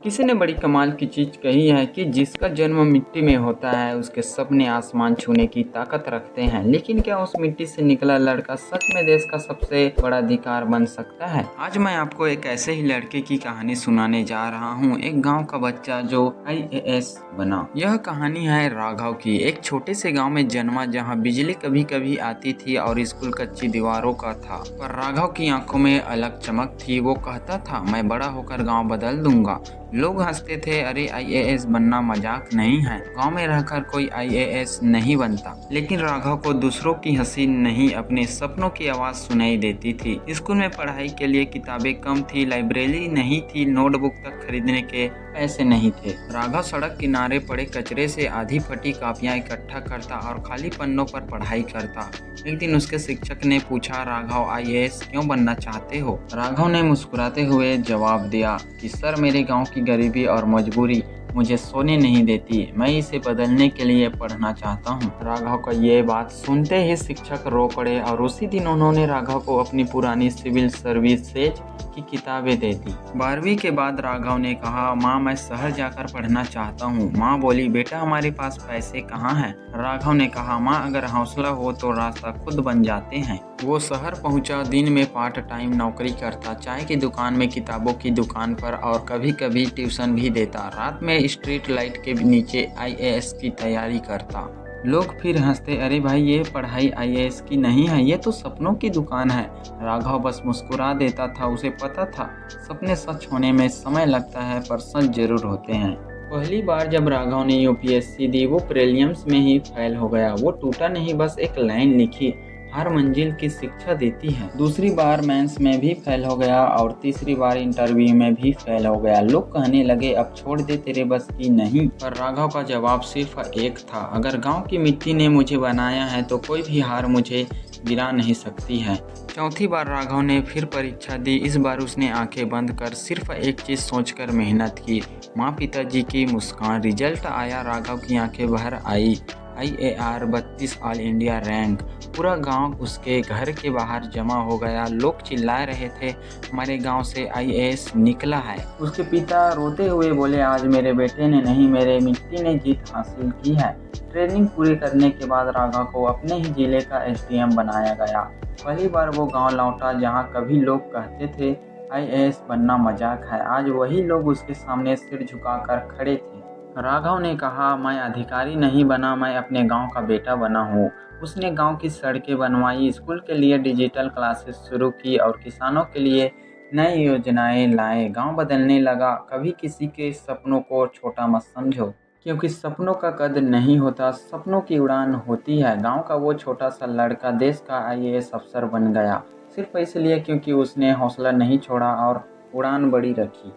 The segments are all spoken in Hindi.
किसी ने बड़ी कमाल की चीज कही है कि जिसका जन्म मिट्टी में होता है उसके सपने आसमान छूने की ताकत रखते हैं। लेकिन क्या उस मिट्टी से निकला लड़का सच में देश का सबसे बड़ा अधिकार बन सकता है? आज मैं आपको एक ऐसे ही लड़के की कहानी सुनाने जा रहा हूँ, एक गांव का बच्चा जो IAS बना। यह कहानी है राघव की। एक छोटे से गाँव में जन्मा जहाँ बिजली कभी कभी आती थी और स्कूल कच्ची दीवारों का था, पर राघव की आंखों में अलग चमक थी। वो कहता था, मैं बड़ा होकर गाँव बदल दूंगा। लोग हंसते थे, अरे IAS बनना मजाक नहीं है, गांव में रहकर कोई IAS नहीं बनता। लेकिन राघव को दूसरों की हंसी नहीं, अपने सपनों की आवाज सुनाई देती थी। स्कूल में पढ़ाई के लिए किताबें कम थी, लाइब्रेरी नहीं थी, नोटबुक तक खरीदने के पैसे नहीं थे। राघव सड़क किनारे पड़े कचरे से आधी फटी कापियां इकट्ठा करता और खाली पन्नों पर पढ़ाई करता। एक दिन उसके शिक्षक ने पूछा, राघव IAS क्यों बनना चाहते हो? राघव ने मुस्कुराते हुए जवाब दिया कि सर, मेरे गांव की गरीबी और मजबूरी मुझे सोने नहीं देती, मैं इसे बदलने के लिए पढ़ना चाहता हूँ। राघव का ये बात सुनते ही शिक्षक रो पड़े और उसी दिन उन्होंने राघव को अपनी पुरानी सिविल सर्विसेज की किताबें दे दी। 12वीं के बाद राघव ने कहा, माँ मैं शहर जाकर पढ़ना चाहता हूँ। माँ बोली, बेटा हमारे पास पैसे कहाँ हैं? राघव ने कहा, माँ अगर हौसला हो तो रास्ता खुद बन जाते हैं। वो शहर पहुंचा, दिन में पार्ट टाइम नौकरी करता, चाय की दुकान में, किताबों की दुकान पर और कभी कभी ट्यूशन भी देता। रात में स्ट्रीट लाइट के नीचे IAS की तैयारी करता। लोग फिर हंसते, अरे भाई ये पढ़ाई IAS की नहीं है, ये तो सपनों की दुकान है। राघव बस मुस्कुरा देता था, उसे पता था सपने सच होने में समय लगता है पर सच जरूर होते हैं। पहली बार जब राघव ने UPSC दी, वो प्रीलिम्स में ही फेल हो गया। वो टूटा नहीं, बस एक लाइन लिखी, हर मंजिल की शिक्षा देती है। दूसरी बार मेंस में भी फेल हो गया और तीसरी बार इंटरव्यू में भी फेल हो गया। लोग कहने लगे, अब छोड़ दे, तेरे बस की नहीं। पर राघव का जवाब सिर्फ एक था, अगर गांव की मिट्टी ने मुझे बनाया है तो कोई भी हार मुझे गिरा नहीं सकती है। चौथी बार राघव ने फिर परीक्षा दी। इस बार उसने आंखें बंद कर सिर्फ एक चीज सोचकर मेहनत की, माँ पिताजी की मुस्कान। रिजल्ट आया, राघव की आंखें भर आई, IAR 32 ऑल इंडिया रैंक। पूरा गांव उसके घर के बाहर जमा हो गया। लोग चिल्ला रहे थे, हमारे गांव से IAS निकला है। उसके पिता रोते हुए बोले, आज मेरे बेटे ने नहीं, मेरे मिट्टी ने जीत हासिल की है। ट्रेनिंग पूरी करने के बाद राघव को अपने ही जिले का SDM बनाया गया। पहली बार वो गांव लौटा जहां कभी लोग कहते थे IAS बनना मजाक है, आज वही लोग उसके सामने सिर झुकाकर खड़े थे। राघव ने कहा, मैं अधिकारी नहीं बना, मैं अपने गांव का बेटा बना हूँ। उसने गांव की सड़कें बनवाई, स्कूल के लिए डिजिटल क्लासेस शुरू की और किसानों के लिए नई योजनाएं लाए। गांव बदलने लगा। कभी किसी के सपनों को छोटा मत समझो, क्योंकि सपनों का कद नहीं होता, सपनों की उड़ान होती है। गांव का वो छोटा सा लड़का देश का IAS अफसर बन गया, सिर्फ इसलिए क्योंकि उसने हौसला नहीं छोड़ा और उड़ान बड़ी रखी।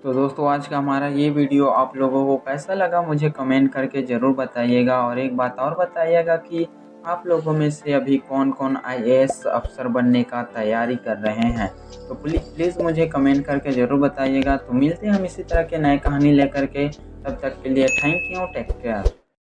तो दोस्तों, आज का हमारा ये वीडियो आप लोगों को कैसा लगा मुझे कमेंट करके ज़रूर बताइएगा। और एक बात और बताइएगा कि आप लोगों में से अभी कौन कौन IAS अफसर बनने का तैयारी कर रहे हैं। तो प्लीज़ मुझे कमेंट करके ज़रूर बताइएगा। तो मिलते हैं हम इसी तरह के नए कहानी लेकर के, तब तक के लिए थैंक यू, टेक केयर।